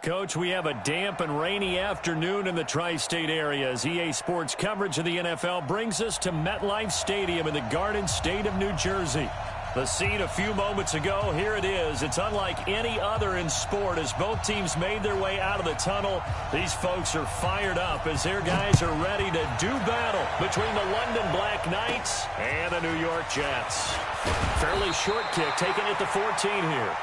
Coach, we have a damp and rainy afternoon in the tri-state area as EA Sports coverage of the NFL brings us to MetLife Stadium in the Garden State of New Jersey. The scene a few moments ago, here it is. It's unlike any other in sport as both teams made their way out of the tunnel. These folks are fired up as their guys are ready to do battle between the London Black Knights and the New York Jets. Fairly short kick taken at the 14 here.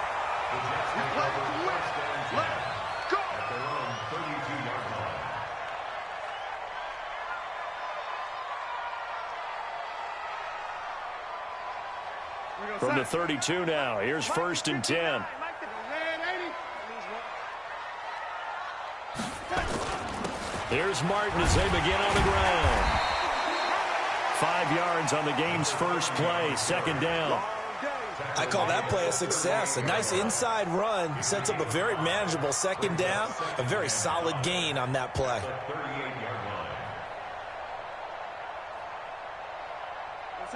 From the 32 now, here's 1st and 10. Here's Martin as they begin on the ground. 5 yards on the game's first play, 2nd down. I call that play a success. A nice inside run sets up a very manageable 2nd down. A very solid gain on that play.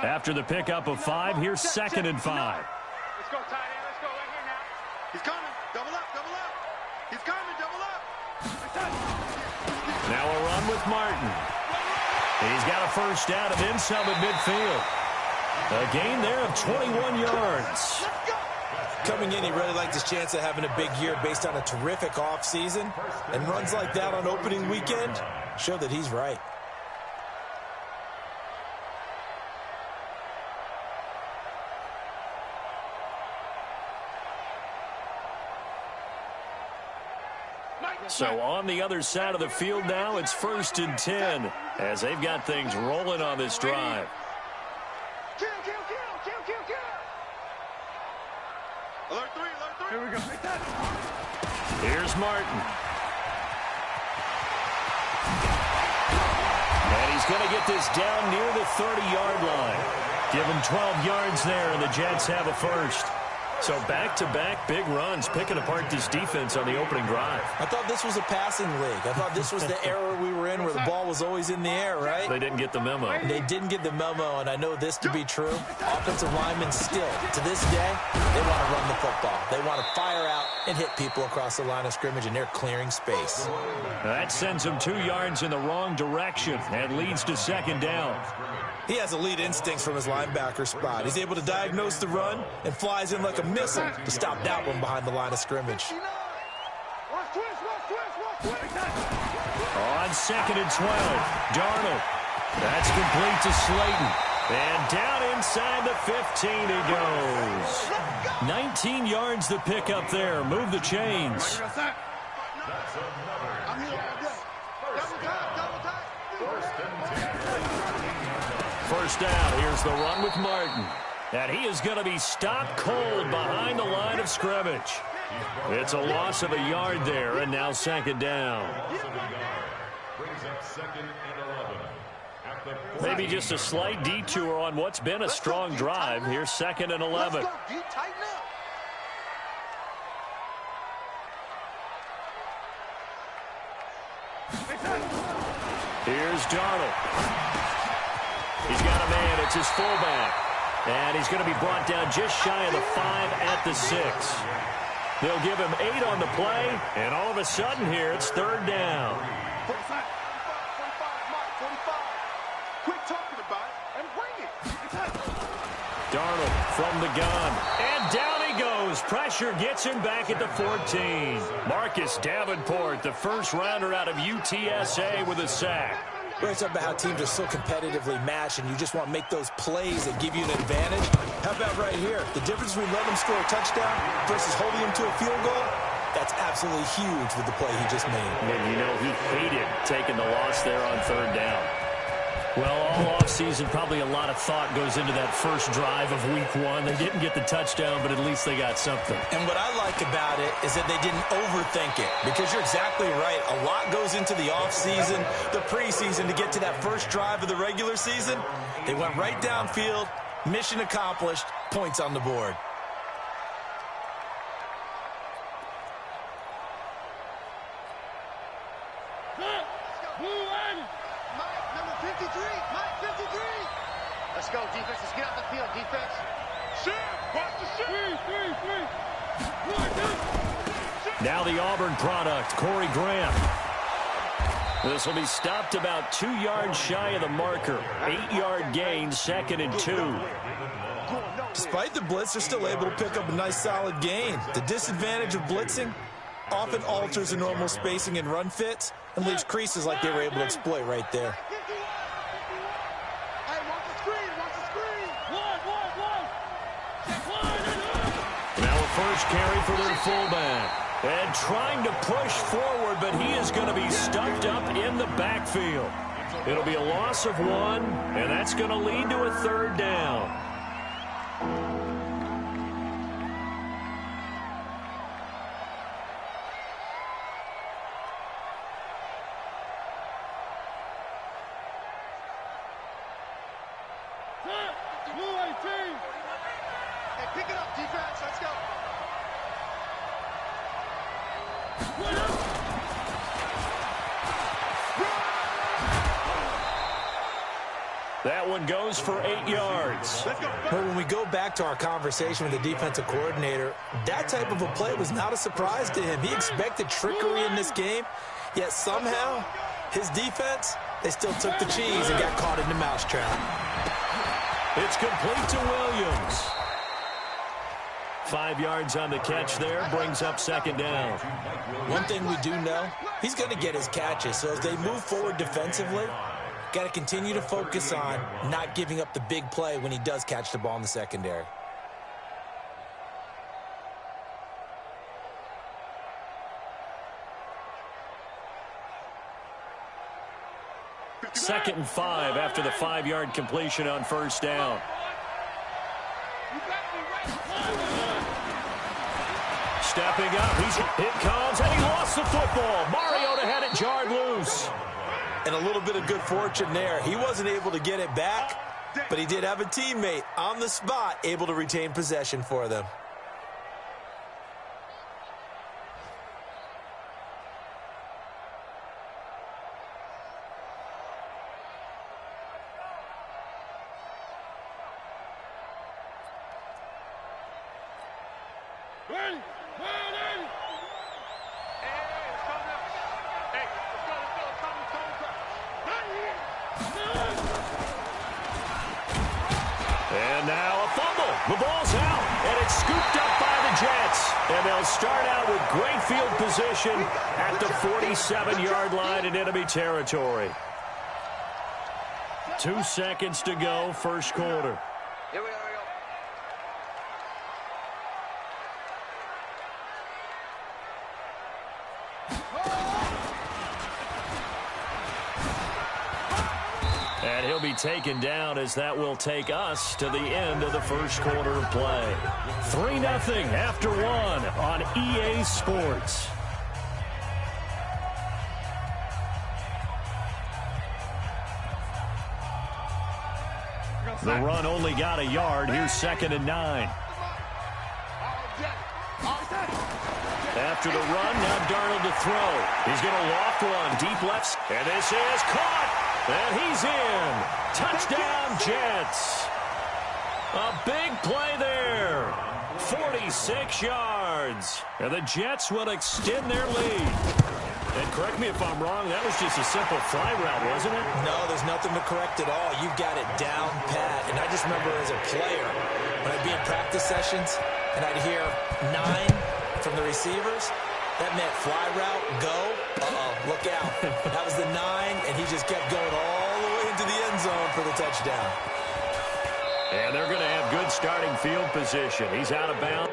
After the pickup of 5, here's 2nd and 5. Let's go, tight end. Let's go right here now. He's coming. Double up, double up. He's coming, double up. Now a run with Martin. He's got a first down of inside midfield. A gain there of 21 yards. Coming in, he really liked his chance of having a big year based on a terrific offseason. And runs like that on opening weekend show that he's right. So on the other side of the field now, it's 1st and 10 as they've got things rolling on this drive. Kill. Alert 3. Here we go. Here's Martin. And he's going to get this down near the 30-yard line. Give him 12 yards there, and the Jets have a first. So back-to-back big runs, picking apart this defense on the opening drive. I thought this was a passing league. I thought this was the era we were in where the ball was always in the air, right? They didn't get the memo. They didn't get the memo, and I know this to be true. Offensive linemen still, to this day, they want to run the football. They want to fire out and hit people across the line of scrimmage, and they're clearing space. That sends him 2 yards in the wrong direction and leads to 2nd down. He has elite instincts from his linebacker spot. He's able to diagnose the run and flies in like a missile to stop that one behind the line of scrimmage. On 2nd and 12, Darnold. That's complete to Slayton. And down inside the 15 he goes. 19 yards the pickup there. Move the chains. First down, here's the run with Martin. And he is going to be stopped cold behind the line of scrimmage. It's a loss of a yard there, and now 2nd down. Maybe just a slight detour on what's been a strong drive. Here's 2nd and 11. Here's Darnold. He's got a man. It's his fullback. And he's going to be brought down just shy of the 5 at the 6. They'll give him 8 on the play, and all of a sudden here, it's 3rd down. 45. Quit talking about it and bring it. Darnold from the gun. And down he goes. Pressure gets him back at the 14. Marcus Davenport, the first rounder out of UTSA with a sack. We're talking about how teams are so competitively matched and you just want to make those plays that give you an advantage. How about right here? The difference between letting him score a touchdown versus holding him to a field goal, that's absolutely huge with the play he just made. And you know he hated taking the loss there on 3rd down. Well, all offseason, probably a lot of thought goes into that first drive of week 1. They didn't get the touchdown, but at least they got something. And what I like about it is that they didn't overthink it, because you're exactly right. A lot goes into the offseason, the preseason, to get to that first drive of the regular season. They went right downfield, mission accomplished, points on the board. Let's go, defense. Let's get out the field, defense. Shit! Watch the shit! 3. 1, 2. Shit! Now the Auburn product, Corey Graham. This will be stopped about 2 yards shy of the marker. 8-yard gain, 2nd and 2. Despite the blitz, they're still able to pick up a nice solid gain. The disadvantage of blitzing often alters the normal spacing and run fits and leaves creases like they were able to exploit right there. Now a first carry for their fullback. And trying to push forward, but he is going to be stuffed up in the backfield. It'll be a loss of 1, and that's going to lead to a 3rd down. Hey, pick it up, defense. Let's go. That one goes for 8 yards. But when we go back to our conversation with the defensive coordinator, that type of a play was not a surprise to him. He expected trickery in this game, yet somehow his defense, they still took the cheese and got caught in the mousetrap. It's complete to Williams. 5 yards on the catch there, brings up 2nd down. One thing we do know, he's going to get his catches. So as they move forward defensively, got to continue to focus on not giving up the big play when he does catch the ball in the secondary. Second and 5 after the 5-yard completion on first down. Stepping up, it comes, and he lost the football. Mariota had it jarred loose. And a little bit of good fortune there. He wasn't able to get it back, but he did have a teammate on the spot able to retain possession for them. And now a fumble. The ball's out, and it's scooped up by the Jets. And they'll start out with great field position at the 47-yard line in enemy territory. 2 seconds to go, first quarter. Here we go. And he'll be taken down as that will take us to the end of the first quarter of play. 3-0 after 1 on EA Sports. The run only got a yard. Here's 2nd and 9. After the run, now Darnold to throw. He's going to loft one, deep left. And this is caught. And he's in. Touchdown, Jets. A big play there. 46 yards. And the Jets will extend their lead. And correct me if I'm wrong, that was just a simple fly route, wasn't it? No, there's nothing to correct at all. You've got it down pat. And I just remember as a player, when I'd be in practice sessions, and I'd hear 9 from the receivers, that meant fly route, go, look out. That was the 9, and he just kept going all the way into the end zone for the touchdown. And they're going to have good starting field position. He's out of bounds.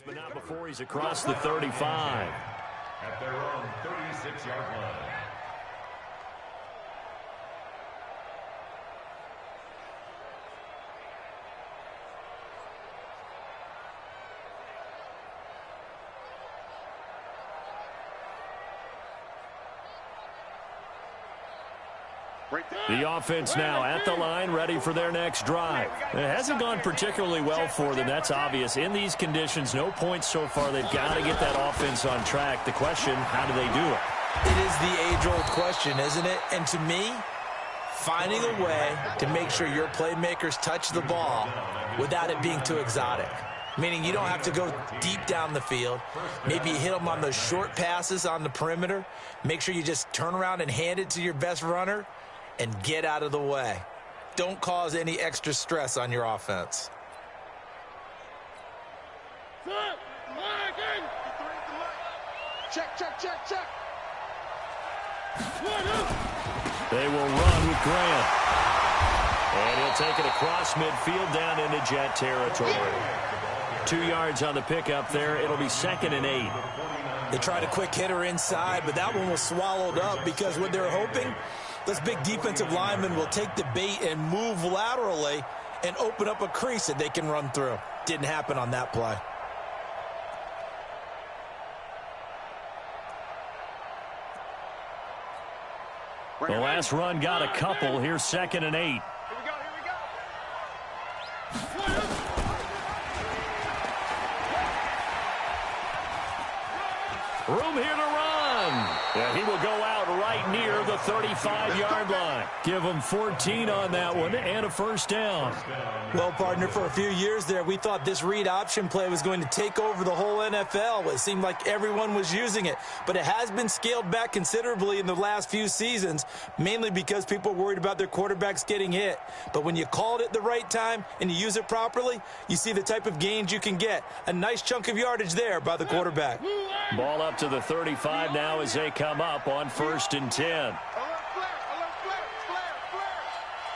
But not before he's across the 35. At their own 36-yard line. The offense now at the line, ready for their next drive. It hasn't gone particularly well for them. That's obvious. In these conditions, no points so far. They've got to get that offense on track. The question, how do they do it? It is the age-old question, isn't it? And to me, finding a way to make sure your playmakers touch the ball without it being too exotic. Meaning you don't have to go deep down the field. Maybe you hit them on those short passes on the perimeter. Make sure you just turn around and hand it to your best runner and get out of the way. Don't cause any extra stress on your offense. Check, check, check, check. They will run with Grant. And he'll take it across midfield down into Jet territory. 2 yards on the pickup there. It'll be 2nd and 8. They tried a quick hitter inside, but that one was swallowed up because what they're hoping, this big defensive lineman will take the bait and move laterally and open up a crease that they can run through. Didn't happen on that play. The last run got a couple. Here's 2nd and 8. Here we go, here we go. Room here to run. Yeah, he will go out right near the 35-yard line. Give him 14 on that one and a first down. Well, partner, for a few years there, we thought this read option play was going to take over the whole NFL. It seemed like everyone was using it, but it has been scaled back considerably in the last few seasons, mainly because people are worried about their quarterbacks getting hit. But when you call it at the right time and you use it properly, you see the type of gains you can get. A nice chunk of yardage there by the quarterback. Ball up to the 35 now as they come up on 1st and 10. Alert flare, flare.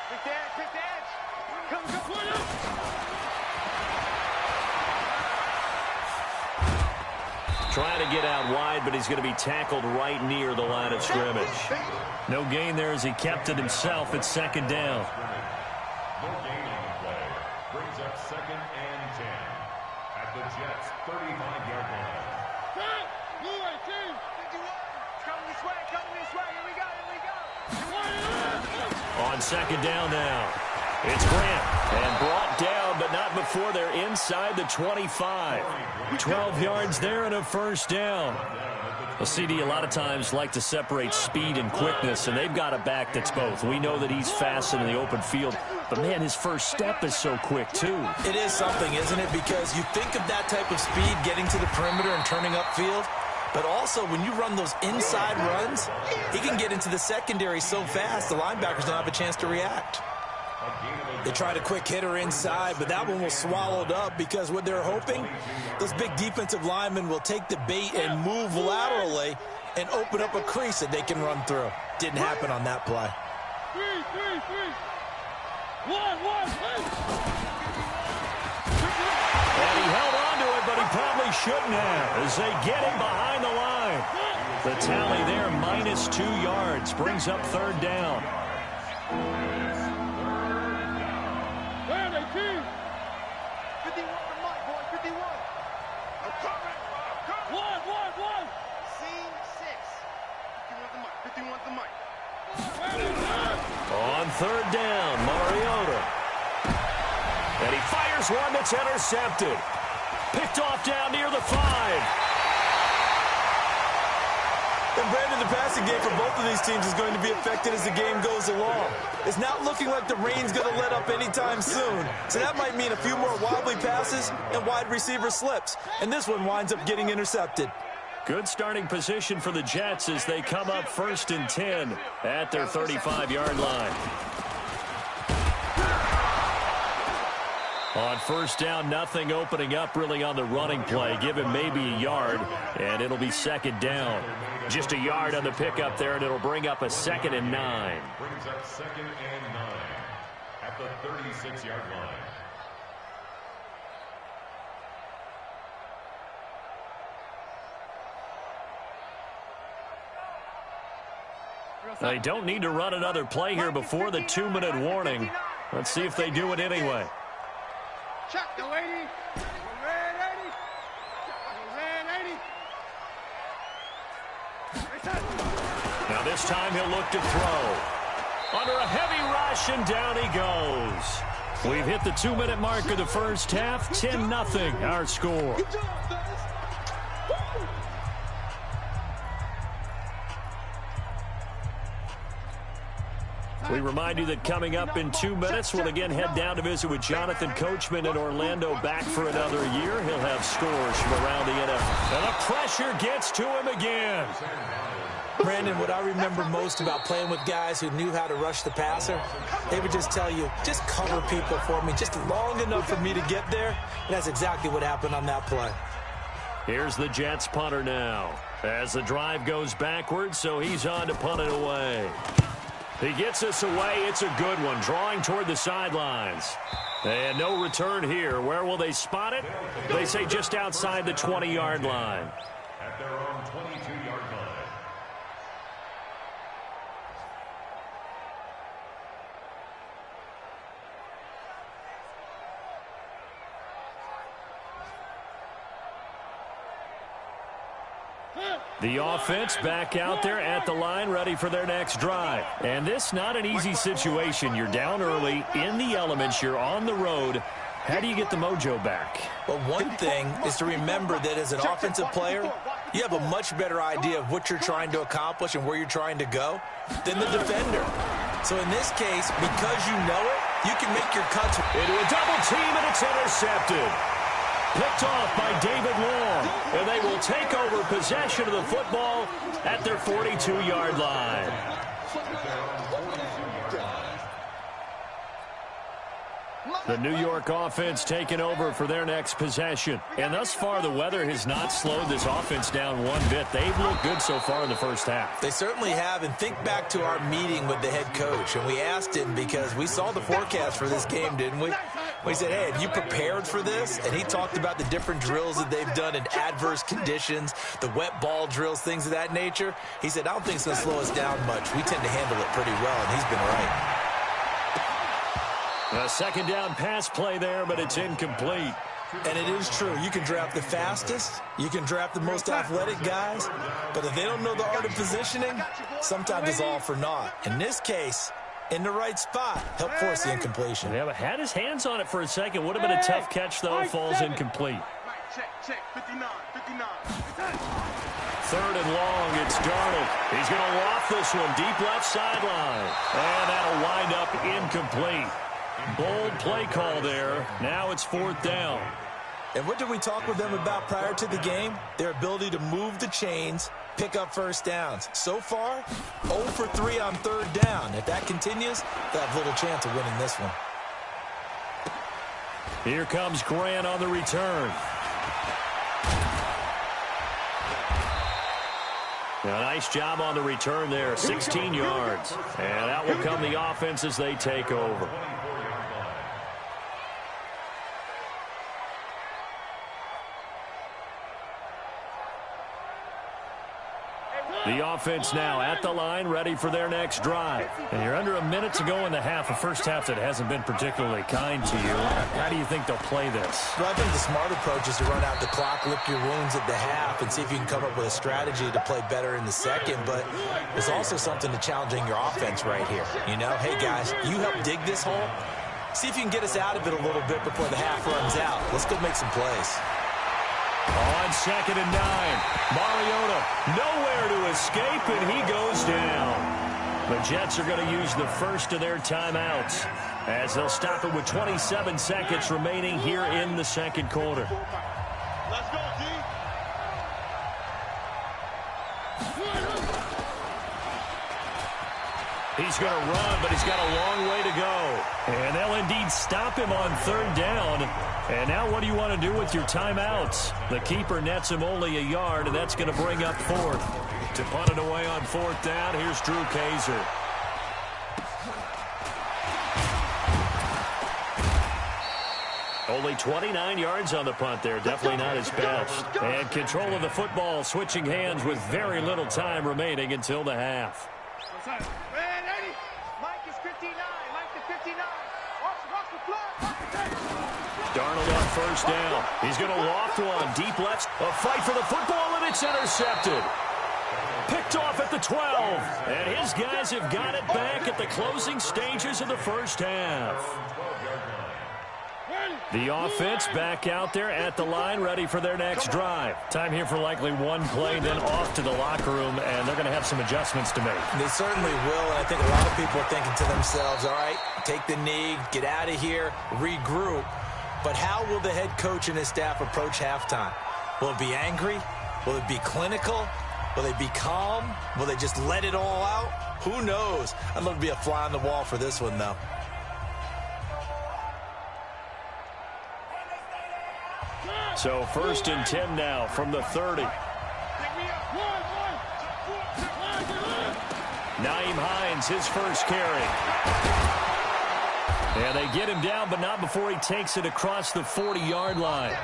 Quick the edge. Come. Trying to get out wide, but he's going to be tackled right near the line of scrimmage. No gain there as he kept it himself at 2nd down. No gain on the play. Brings up 2nd and 10 at the Jets' 35-yard line. On 2nd down now. It's Grant. And brought down, but not before they're inside the 25. 12 yards there and a first down. Well, CD a lot of times like to separate speed and quickness, and they've got a back that's both. We know that he's fast in the open field, but, man, his first step is so quick, too. It is something, isn't it? Because you think of that type of speed getting to the perimeter and turning upfield, but also when you run those inside runs, he can get into the secondary so fast the linebackers don't have a chance to react. They tried a quick hitter inside, but that one was swallowed up because what they're hoping, this big defensive lineman will take the bait and move laterally and open up a crease that they can run through. Didn't happen on that play. 1, 1, And he held on to it, but he probably shouldn't have as they get him behind the line. The tally there, -2 yards, brings up 3rd down. 51 the mic, boy, 51. I'm coming. 1. Scene 6. 51 the mic. On 3rd down, Mariota. And he fires one that's intercepted. Picked off down near the 5. And Brandon, the passing game for both of these teams is going to be affected as the game goes along. It's not looking like the rain's going to let up anytime soon. So that might mean a few more wobbly passes and wide receiver slips. And this one winds up getting intercepted. Good starting position for the Jets as they come up 1st and 10 at their 35-yard line. On 1st down, nothing opening up really on the running play. Give him maybe a yard, and it'll be 2nd down. Just a yard on the pickup there, and it'll bring up a 2nd and 9. Brings up 2nd and 9 at the 36-yard line. They don't need to run another play here before the 2-minute warning. Let's see if they do it anyway. Check the lady. Red 80. Now this time he'll look to throw. under a heavy rush, and down he goes. We've hit the 2-minute mark of the first half. 10-0 our score. We remind you that coming up in 2 minutes, we'll again head down to visit with Jonathan Coachman in Orlando, back for another year. He'll have scores from around the NFL. And the pressure gets to him again. Brandon, what I remember most about playing with guys who knew how to rush the passer, they would just tell you, just cover people for me, just long enough for me to get there. And that's exactly what happened on that play. Here's the Jets punter now. As the drive goes backwards, so he's on to punt it away. He gets us away. It's a good one, drawing toward the sidelines. And no return here. Where will they spot it? They say just outside the 20-yard line. At their own 22-yard line. The offense back out there at the line, ready for their next drive. And this not an easy situation. You're down early, in the elements, you're on the road. How do you get the mojo back? Well, one thing is to remember that as an offensive player, you have a much better idea of what you're trying to accomplish and where you're trying to go than the defender. So in this case, because you know it, you can make your cuts. Into a double team, and it's intercepted. Picked off by David Long, and they will take over possession of the football at their 42-yard line. The New York offense taking over for their next possession. And thus far, the weather has not slowed this offense down one bit. They've looked good so far in the first half. They certainly have. And think back to our meeting with the head coach. And we asked him, because we saw the forecast for this game, didn't we? We said, hey, have you prepared for this? And he talked about the different drills that they've done in adverse conditions, the wet ball drills, things of that nature. He said, I don't think it's going to slow us down much. We tend to handle it pretty well, and he's been right. A second down pass play there, but it's incomplete. And it is true. You can draft the fastest. You can draft the most athletic guys. But if they don't know the art of positioning, sometimes it's all for naught. In this case, in the right spot, help force the incompletion. Yeah, but had his hands on it for a second. Would have been a tough catch, though. Falls incomplete. Check, 59. Third and long, it's Darnold. He's going to loft this one deep left sideline. And that'll wind up incomplete. Bold play call there. Now it's fourth down. And what did we talk with them about prior to the game? Their ability to move the chains, pick up first downs. So far, 0 for 3 on third down. If that continues, they have little chance of winning this one. Here comes Grant on the return. A nice job on the return there, 16 yards. And out will come the offense as they take over. The offense now at the line, ready for their next drive. And you're under a minute to go in the half, a first half that hasn't been particularly kind to you. How do you think they'll play this? Well, I think the smart approach is to run out the clock, lick your wounds at the half, and see if you can come up with a strategy to play better in the second. But there's also something to challenging your offense right here. You know, hey, guys, you help dig this hole. See if you can get us out of it a little bit before the half runs out. Let's go make some plays. On 2nd and 9, Mariota nowhere to escape, and he goes down. The Jets are going to use the first of their timeouts as they'll stop it with 27 seconds remaining here in the second quarter. Let's go, D. He's going to run, but he's got a long way to go. And they'll indeed stop him on third down. And now what do you want to do with your timeouts? The keeper nets him only a yard, and that's going to bring up fourth. To punt it away on fourth down, here's Drew Kaiser. Only 29 yards on the punt there. Definitely not his best. And control of the football, switching hands with very little time remaining until the half. Man, Eddie. Mike is 59. Mike to 59. Watch the flag. Darnold on first down. He's going to loft one deep left. A fight for the football, and it's intercepted. Picked off at the 12. And his guys have got it back at the closing stages of the first half. The offense back out there at the line, ready for their next drive. Time here for likely one play, then off to the locker room, and they're going to have some adjustments to make. They certainly will, and I think a lot of people are thinking to themselves, all right, take the knee, get out of here, regroup. But how will the head coach and his staff approach halftime? Will it be angry? Will it be clinical? Will they be calm? Will they just let it all out? Who knows? I'd love to be a fly on the wall for this one, though. So 1st and 10 now from the 30. Nyheim Hines, his first carry. And they get him down, but not before he takes it across the 40-yard line.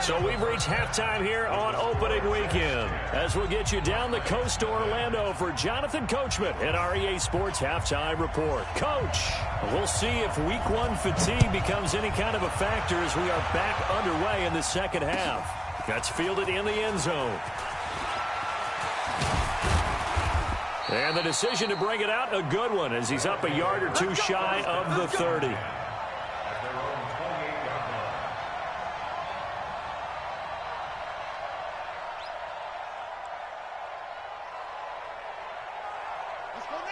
So we've reached halftime here on opening weekend. As we'll get you down the coast to Orlando for Jonathan Coachman at our EA Sports Halftime Report. Coach, we'll see if week one fatigue becomes any kind of a factor as we are back underway in the second half. That's fielded in the end zone. And the decision to bring it out, a good one, as he's up a yard or two shy of the 30.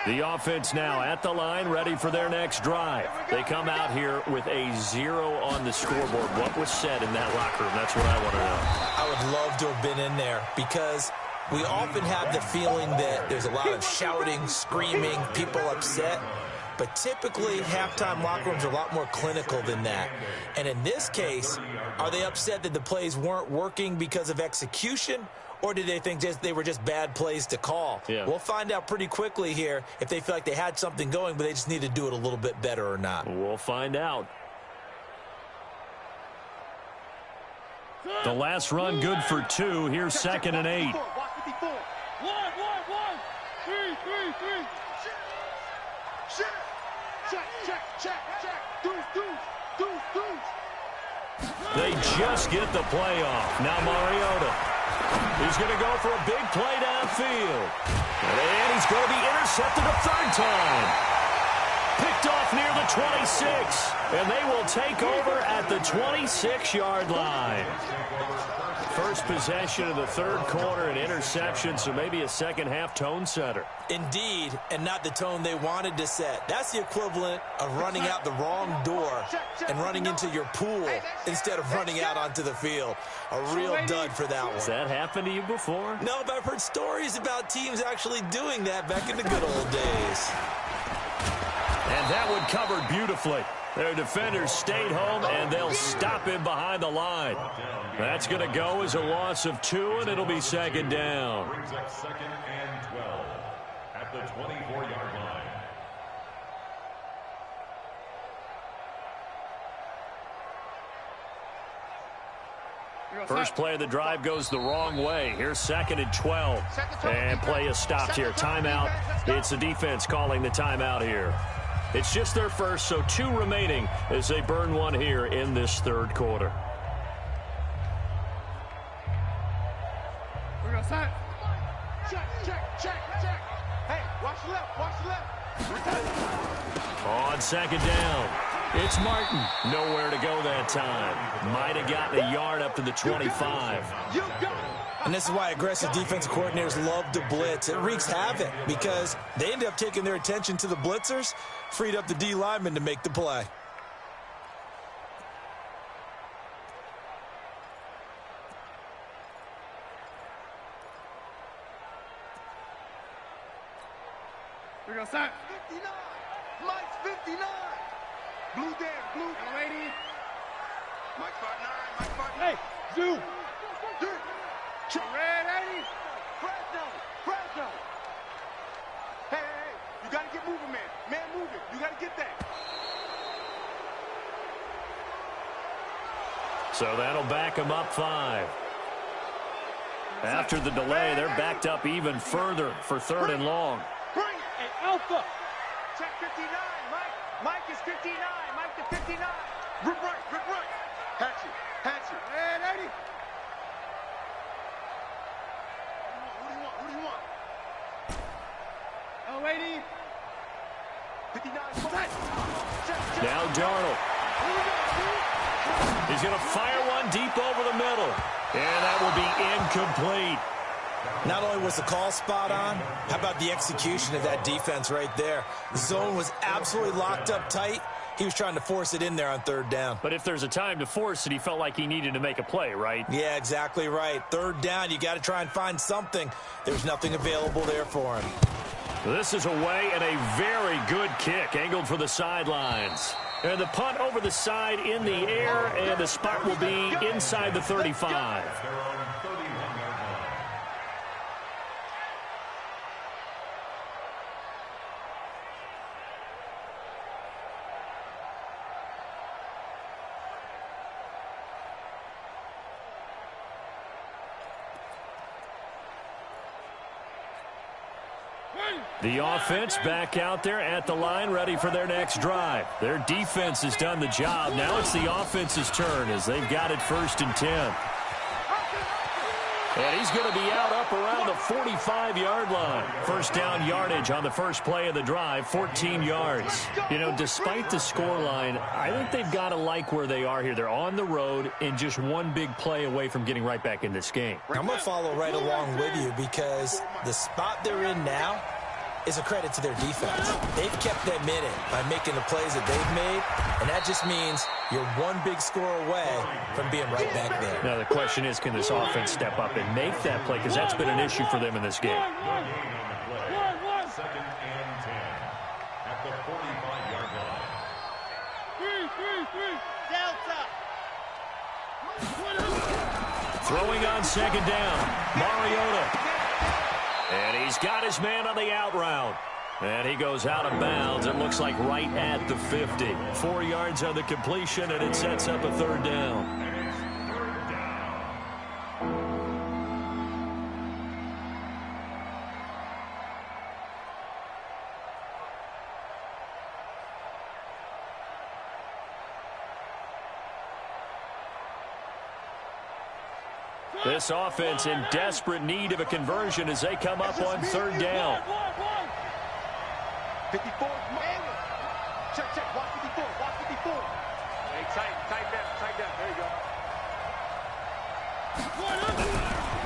The offense now at the line, ready for their next drive. They come out here with a 0 on the scoreboard. What was said in that locker room? That's what I want to know. I would love to have been in there because we often have the feeling that there's a lot of shouting, screaming, people upset. But typically, halftime locker rooms are a lot more clinical than that. And in this case, are they upset that the plays weren't working because of execution? Or did they think they were just bad plays to call? Yeah. We'll find out pretty quickly here if they feel like they had something going, but they just need to do it a little bit better or not. We'll find out. The last run good for 2. Here's 2nd and 8. They just get the play off. Now Mariota. He's going to go for a big play downfield. And he's going to be intercepted a third time. Picked off near the 26. And they will take over at the 26-yard line. First possession of the third quarter, an interception, so maybe a second-half tone setter. Indeed, and not the tone they wanted to set. That's the equivalent of running out the wrong door and running into your pool instead of running out onto the field. A real dud for that one. Has that happened to you before? No, but I've heard stories about teams actually doing that back in the good old days. And that one covered beautifully. Their defenders stayed home, and they'll stop him behind the line. That's going to go as a loss of 2, and it'll be second down. Brings up 2nd and 12 at the 24-yard line. First play of the drive goes the wrong way. Here's 2nd and 12. And play is stopped here. Timeout. It's the defense calling the timeout here. It's just their first, so 2 remaining as they burn one here in this third quarter. We're going to set. Check. Hey, watch the left. On second down, it's Martin. Nowhere to go that time. Might have gotten a yard up to the 25. You go. And this is why aggressive defensive coordinators love to blitz. It wreaks havoc because they end up taking their attention to the blitzers, freed up the D lineman to make the play. We're going to start. 59. Mike's 59. Blue there. Blue. Lady. Mike's part 9. Mike's part 9. Hey, Zoo. Red 80. Fresno. Hey. You got to get moving, man. Man, moving. You got to get that. So that'll back them up 5. After the delay, they're backed up even further for 3rd and long. Bring it. Hey, Alpha. Check 59. Mike is 59. Mike to 59. Rip right. Hatch it. Red 80. Who do you want? Lady. 59. Now Darnold. He's going to fire one deep over the middle. And that will be incomplete. Not only was the call spot on, how about the execution of that defense right there? The zone was absolutely locked up tight. He was trying to force it in there on third down. But if there's a time to force it, he felt like he needed to make a play, right? Yeah, exactly right. Third down, you got to try and find something. There's nothing available there for him. This is away and a very good kick, angled for the sidelines. And the punt over the side in the air, and the spot will be inside the 35. The offense back out there at the line, ready for their next drive. Their defense has done the job. Now it's the offense's turn as they've got it 1st and 10. And he's going to be out up around the 45-yard line. First down yardage on the first play of the drive, 14 yards. You know, despite the scoreline, I think they've got to like where they are here. They're on the road and just one big play away from getting right back in this game. I'm going to follow right along with you because the spot they're in now is a credit to their defense. They've kept them in it by making the plays that they've made, and that just means you're one big score away from being right back there. Now the question is, can this offense step up and make that play? Because that's been an issue for them in this game. Second and 10 at the 45-yard line. Delta. Throwing on second down, Mariota. And he's got his man on the out route. And he goes out of bounds. It looks like right at the 50. 4 yards on the completion, and it sets up a third down. This offense in desperate need of a conversion as they come up on third down. 54. Check. Watch 54. Watch 54. Hey, tight down. There you go.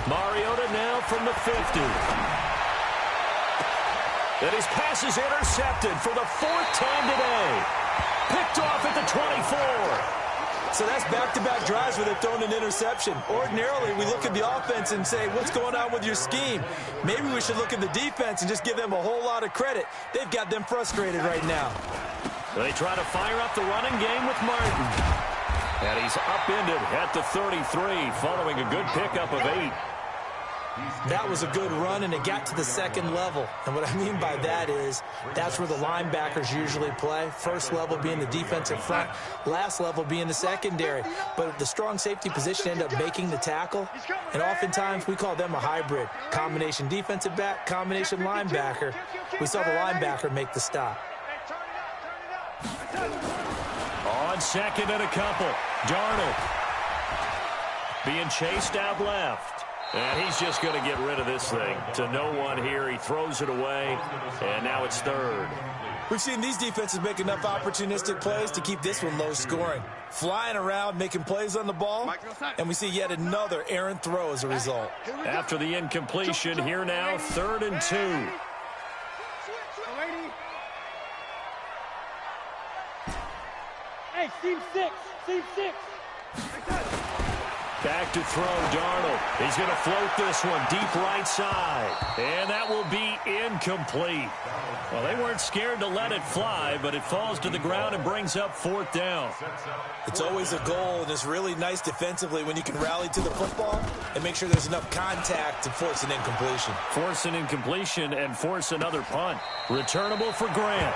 Mariota now from the 50. And his pass is intercepted for the 4th time today. Picked off at the 24. So that's back-to-back drives where they've thrown an interception. Ordinarily, we look at the offense and say, what's going on with your scheme? Maybe we should look at the defense and just give them a whole lot of credit. They've got them frustrated right now. They try to fire up the running game with Martin. And he's upended at the 33 following a good pickup of 8. That was a good run, and it got to the second level. And what I mean by that is that's where the linebackers usually play. First level being the defensive front, last level being the secondary. But the strong safety position ended up making the tackle, and oftentimes we call them a hybrid. Combination defensive back, combination linebacker. We saw the linebacker make the stop. On second and a couple, Darnold being chased out left. And he's just going to get rid of this thing. To no one here. He throws it away, and now it's third. We've seen these defenses make enough opportunistic plays to keep this one low scoring. Flying around, making plays on the ball, and we see yet another errant throw as a result. After the incompletion, here now, 3rd and 2. Hey, Team 6. Back to throw, Darnold. He's going to float this one deep right side. And that will be incomplete. Well, they weren't scared to let it fly, but it falls to the ground and brings up 4th down. It's always a goal, and it's really nice defensively when you can rally to the football and make sure there's enough contact to force an incompletion. Force an incompletion and force another punt. Returnable for Grant.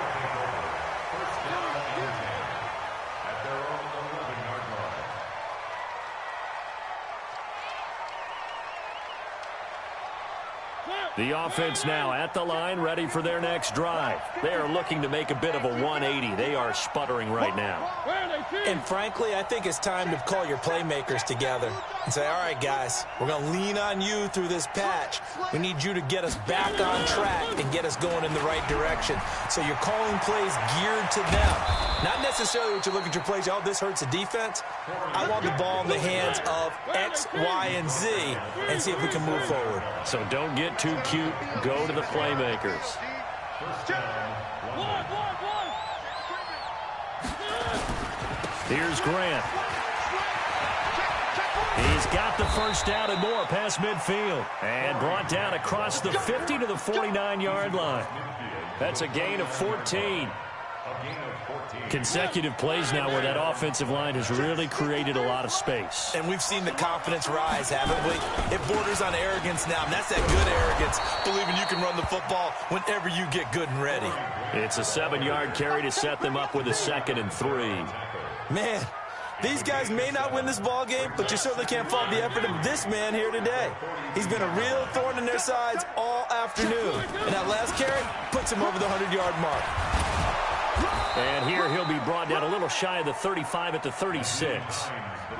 The offense now at the line, ready for their next drive. They are looking to make a bit of a 180. They are sputtering right now. And frankly, I think it's time to call your playmakers together and say, all right, guys, we're going to lean on you through this patch. We need you to get us back on track and get us going in the right direction. So you're calling plays geared to them. Not necessarily what you look at your plays, oh, this hurts the defense. I want the ball in the hands of X, Y, and Z and see if we can move forward. So don't get too cute. Go to the playmakers. Here's Grant. He's got the first down and more past midfield. And brought down across the 50 to the 49-yard line. That's a gain of 14. Consecutive plays now where that offensive line has really created a lot of space. And we've seen the confidence rise, haven't we? It borders on arrogance now, and that's that good arrogance, believing you can run the football whenever you get good and ready. It's a 7-yard carry to set them up with a 2nd and 3. Man, these guys may not win this ball game, but you certainly can't fault the effort of this man here today. He's been a real thorn in their sides all afternoon, and that last carry puts him over the 100-yard mark. And here he'll be brought down a little shy of the 35 at the 36.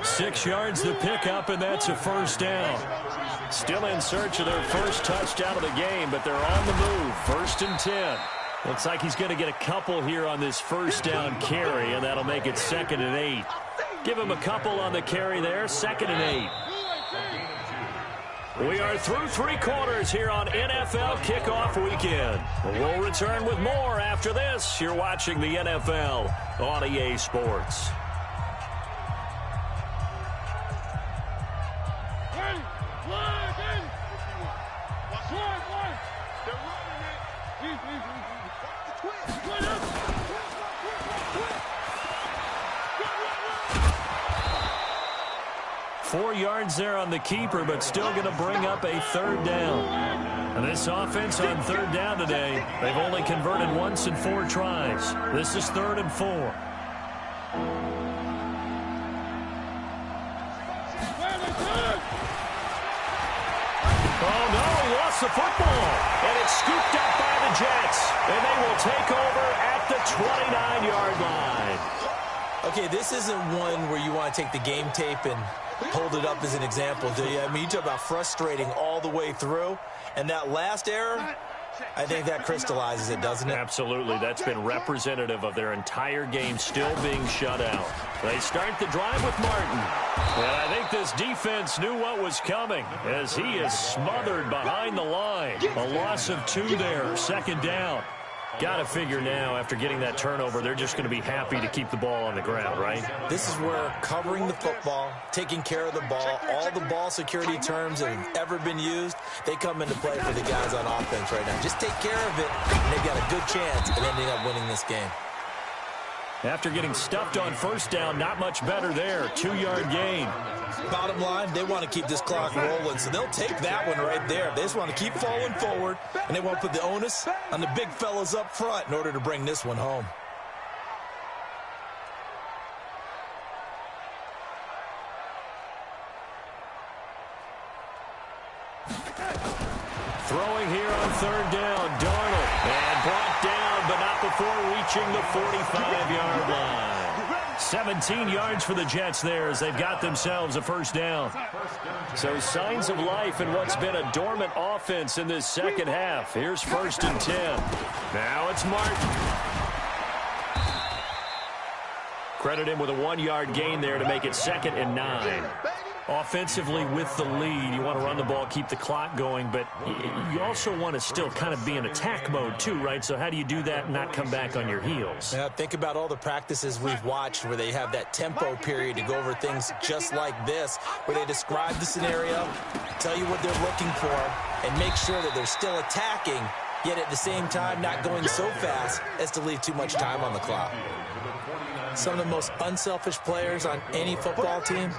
6 yards to pick up, and that's a first down. Still in search of their first touchdown of the game, but they're on the move. 1st and 10. Looks like he's going to get a couple here on this first down carry, and that'll make it 2nd and 8. Give him a couple on the carry there, 2nd and 8. We are through 3 quarters here on NFL Kickoff Weekend. We'll return with more after this. You're watching the NFL on EA Sports. Four yards there on the keeper, but still going to bring up a 3rd down. And this offense on 3rd down today, they've only converted once in 4 tries. This is 3rd and 4. Oh, no, he lost the football. And it's scooped up by the Jets. And they will take over at the 29-yard line. Okay, this isn't one where you want to take the game tape and hold it up as an example, do you? I mean, you talk about frustrating all the way through. And that last error, I think that crystallizes it, doesn't it? Absolutely. That's been representative of their entire game still being shut out. They start the drive with Martin. And I think this defense knew what was coming as he is smothered behind the line. A loss of 2 there, 2nd down. Got to figure now, after getting that turnover, they're just going to be happy to keep the ball on the ground, right? This is where covering the football, taking care of the ball, all the ball security terms that have ever been used, they come into play for the guys on offense right now. Just take care of it, and they've got a good chance of ending up winning this game. After getting stuffed on 1st down, not much better there. 2-yard gain. Bottom line, they want to keep this clock rolling, so they'll take that one right there. They just want to keep falling forward, and they want to put the onus on the big fellas up front in order to bring this one home. Throwing here on 3rd down, Darnold. And brought down, but not before reaching the 45-yard line. 17 yards for the Jets there as they've got themselves a first down. So signs of life in what's been a dormant offense in this second half. Here's 1st and 10. Now it's Martin. Credit him with a 1-yard gain there to make it 2nd and 9. Offensively with the lead, you want to run the ball, keep the clock going, but you also want to still kind of be in attack mode too, right? So how do you do that and not come back on your heels? Yeah, think about all the practices we've watched where they have that tempo period to go over things just like this, where they describe the scenario, tell you what they're looking for, and make sure that they're still attacking, yet at the same time not going so fast as to leave too much time on the clock. Some of the most unselfish players on any football team,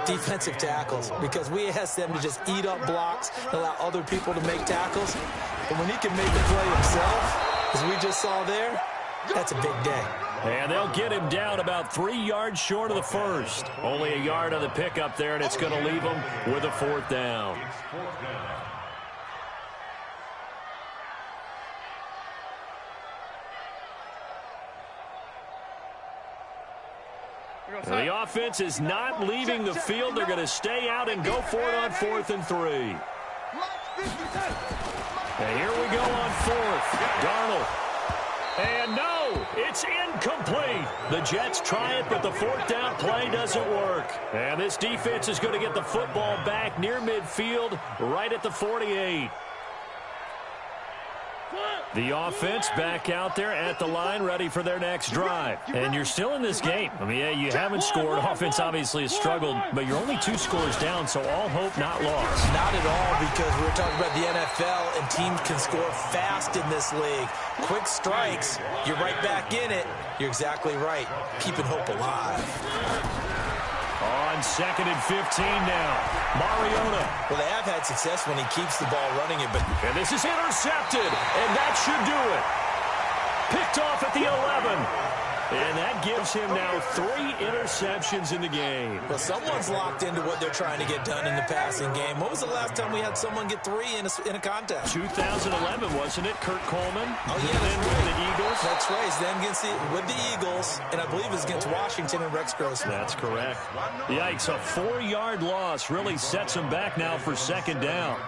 defensive tackles, because we ask them to just eat up blocks and allow other people to make tackles. But when he can make the play himself, as we just saw there, that's a big day. And they'll get him down about 3 yards short of the first. Only a yard on the pickup there, and it's going to leave him with a 4th down. The offense is not leaving the field. They're going to stay out and go for it on 4th and 3. And here we go on 4th. Darnold. And no, it's incomplete. The Jets try it, but the 4th down play doesn't work. And this defense is going to get the football back near midfield, right at the 48. The offense back out there at the line, ready for their next drive. And you're still in this game. I mean, yeah, you haven't scored. Offense obviously has struggled, but you're only 2 scores down, so all hope not lost. Not at all, because we're talking about the NFL, and teams can score fast in this league. Quick strikes, you're right back in it. You're exactly right. Keeping hope alive. On 2nd and 15 now. Mariota. Well, they have had success when he keeps the ball running it, but... And this is intercepted, and that should do it. Picked off at the 11. And that gives him now 3 interceptions in the game. Well, someone's locked into what they're trying to get done in the passing game. When was the last time we had someone get 3 in a contest? 2011, wasn't it? Kurt Coleman. Oh, yeah, that's with right. the Eagles. That's right. It's then with the Eagles, and I believe it's against Washington and Rex Grossman. That's correct. Yikes, a 4-yard loss really sets him back now for 2nd down.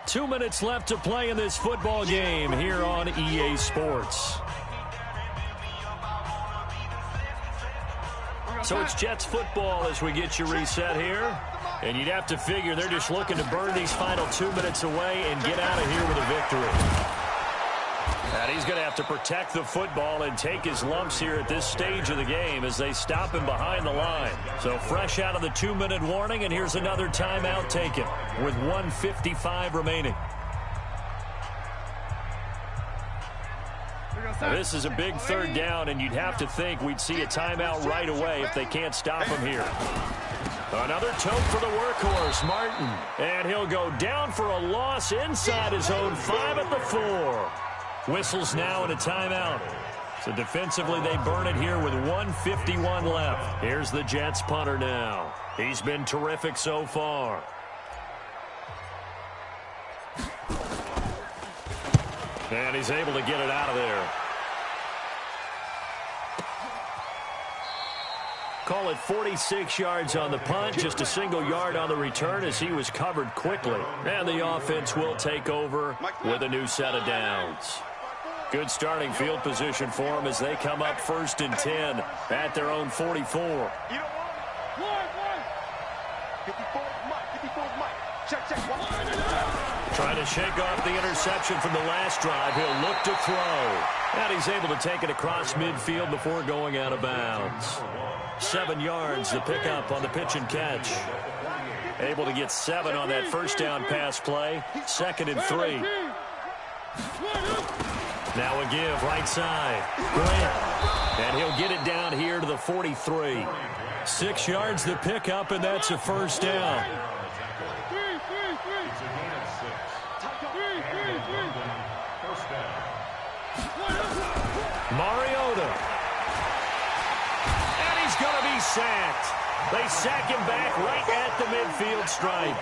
2 minutes left to play in this football game here on EA Sports. So it's Jets football as we get you reset here. And you'd have to figure they're just looking to burn these final 2 minutes away and get out of here with a victory. And he's going to have to protect the football and take his lumps here at this stage of the game as they stop him behind the line. So fresh out of the 2-minute warning, and here's another timeout taken with 1:55 remaining. Now, this is a big 3rd down, and you'd have to think we'd see a timeout right away if they can't stop him here. Another tote for the workhorse, Martin. And he'll go down for a loss inside his own 5 at the 4. Whistles now and a timeout. So defensively, they burn it here with 1:51 left. Here's the Jets punter now. He's been terrific so far. And he's able to get it out of there. Call it 46 yards on the punt, just a single yard on the return as he was covered quickly. And the offense will take over with a new set of downs. Good starting field position for them as they come up 1st and 10 at their own 44. Trying to shake off the interception from the last drive. He'll look to throw. And he's able to take it across midfield before going out of bounds. 7 yards, the pickup on the pitch and catch. Able to get 7 on that 1st down pass play. 2nd and 3. Now a give, right side. Grant. And he'll get it down here to the 43. 6 yards the pickup, and that's a 1st down. Mariota. And he's going to be sacked. They sack him back right at the midfield stripe.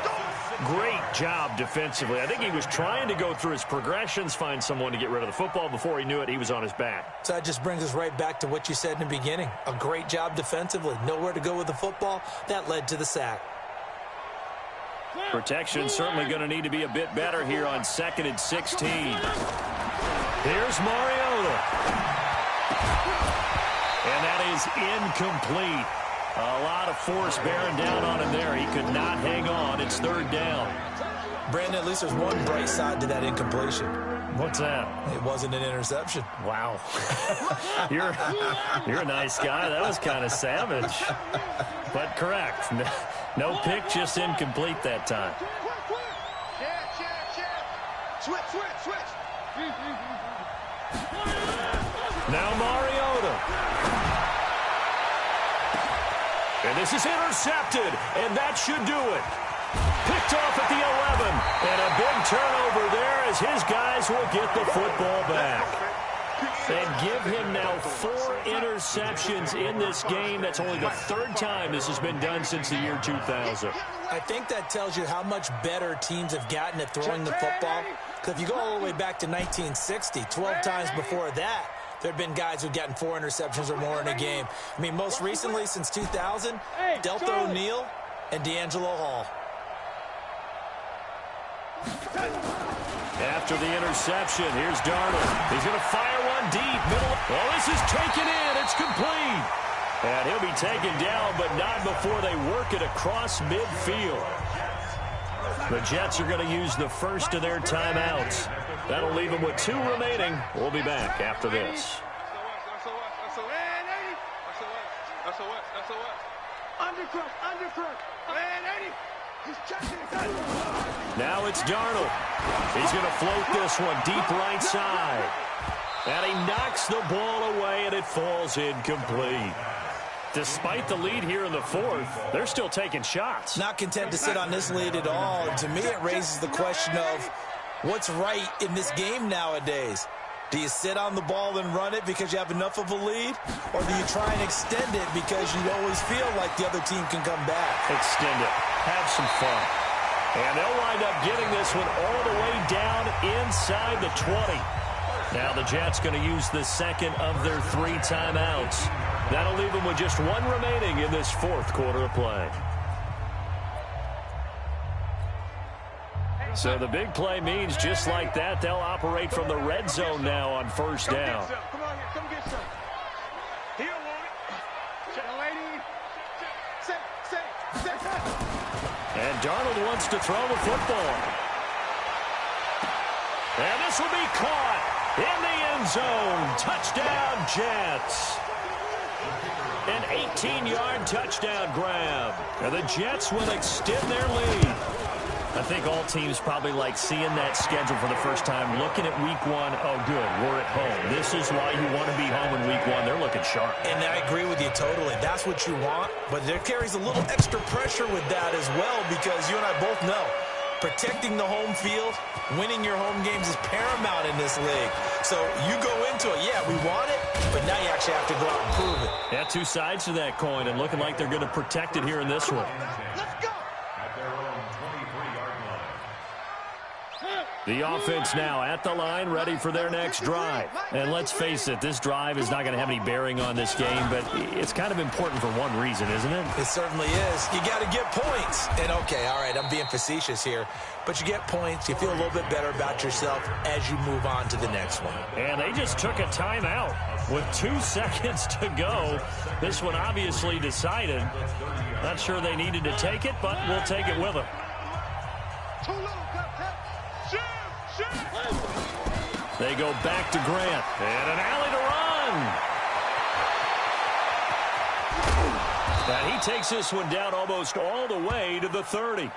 Great job defensively. I think he was trying to go through his progressions, find someone to get rid of the football. Before he knew it, he was on his back. So that just brings us right back to what you said in the beginning. A great job defensively. Nowhere to go with the football. That led to the sack. Protection certainly going to need to be a bit better here on 2nd and 16. Here's Mariota. And that is incomplete. A lot of force bearing down on him there. He could not hang on. It's 3rd down. Brandon, at least there's one bright side to that incompletion. What's that? It wasn't an interception. Wow. You're a nice guy. That was kind of savage. But correct. No pick, just incomplete that time. Switch. Now Mariota. And this is intercepted, and that should do it. Picked off at the 11, and a big turnover there as his guys will get the football back. And give him now 4 interceptions in this game. That's only the 3rd time this has been done since the year 2000. I think that tells you how much better teams have gotten at throwing the football. Because if you go all the way back to 1960, 12 times before that, there have been guys who've gotten 4 interceptions or more in a game. I mean, most recently, since 2000, Delta O'Neal and D'Angelo Hall. After the interception, here's Darnold. He's going to fire one deep. Middle. Oh, this is taken in. It's complete. And he'll be taken down, but not before they work it across midfield. The Jets are going to use the first of their timeouts. That'll leave them with 2 remaining. We'll be back after this. Now it's Darnold. He's going to float this one deep right side. And he knocks the ball away, and it falls incomplete. Despite the lead here in the 4th, they're still taking shots. Not content to sit on this lead at all. And to me, it raises the question of what's right in this game nowadays. Do you sit on the ball and run it because you have enough of a lead? Or do you try and extend it because you always feel like the other team can come back? Extend it. Have some fun. And they'll wind up getting this one all the way down inside the 20. Now the Jets going to use the second of their 3 timeouts. That'll leave them with just 1 remaining in this 4th quarter of play. So the big play means just like that, they'll operate from the red zone now on first down. Come on here, come get some. Here, Warren. Check, lady. Set. And Darnold wants to throw the football. And this will be caught in the end zone. Touchdown, Jets. An 18-yard touchdown grab. And the Jets will extend their lead. I think all teams probably like seeing that schedule for the first time, looking at week 1. Oh, good, we're at home. This is why you want to be home in week 1. They're looking sharp. And I agree with you totally. That's what you want. But there carries a little extra pressure with that as well, because you and I both know protecting the home field, winning your home games is paramount in this league. So you go into it, yeah, we want it, but now you actually have to go out and prove it. Yeah, 2 sides to that coin, and looking like they're going to protect it here in this one. Let's go. The offense now at the line, ready for their next drive. And let's face it, this drive is not going to have any bearing on this game, but it's kind of important for one reason, isn't it? It certainly is. You got to get points. And, okay, all right, I'm being facetious here, but you get points. You feel a little bit better about yourself as you move on to the next one. And they just took a timeout with 2 seconds to go. This one obviously decided. Not sure they needed to take it, but we'll take it with them. Too little, They go back to Grant. And an alley to run. And he takes this one down almost all the way to the 30.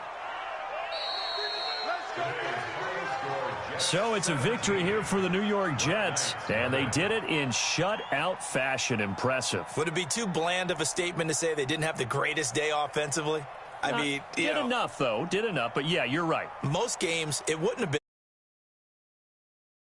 So it's a victory here for the New York Jets. And they did it in shutout fashion. Impressive. Would it be too bland of a statement to say they didn't have the greatest day offensively? I mean, did enough, though. Did enough. But, yeah, you're right. Most games, it wouldn't have been